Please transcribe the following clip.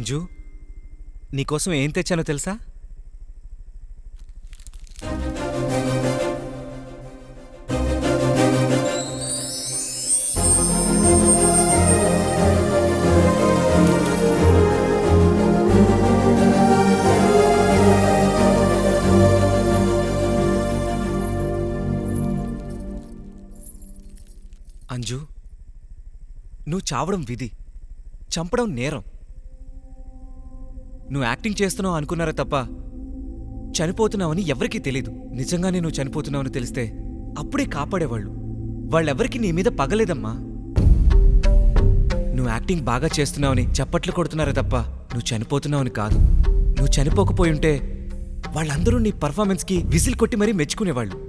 అంజు, నీకోసం ఏం తెచ్చానో తెలుసా? అంజు, నువ్వు చావడం విధి, చంపడం నేరం. నువ్వు యాక్టింగ్ చేస్తున్నావు అనుకున్నారా తప్ప చనిపోతున్నావని ఎవరికీ తెలీదు. నిజంగానే నువ్వు చనిపోతున్నావని తెలిస్తే అప్పుడే కాపాడేవాళ్ళు. వాళ్ళెవరికి నీ మీద పగలేదమ్మా. నువ్వు యాక్టింగ్ బాగా చేస్తున్నావని చప్పట్లు కొడుతున్నారా తప్ప నువ్వు చనిపోతున్నావని కాదు. నువ్వు చనిపోకపోయి ఉంటే వాళ్ళందరూ నీ పర్ఫార్మెన్స్కి విజిల్ కొట్టి మరీ మెచ్చుకునేవాళ్ళు.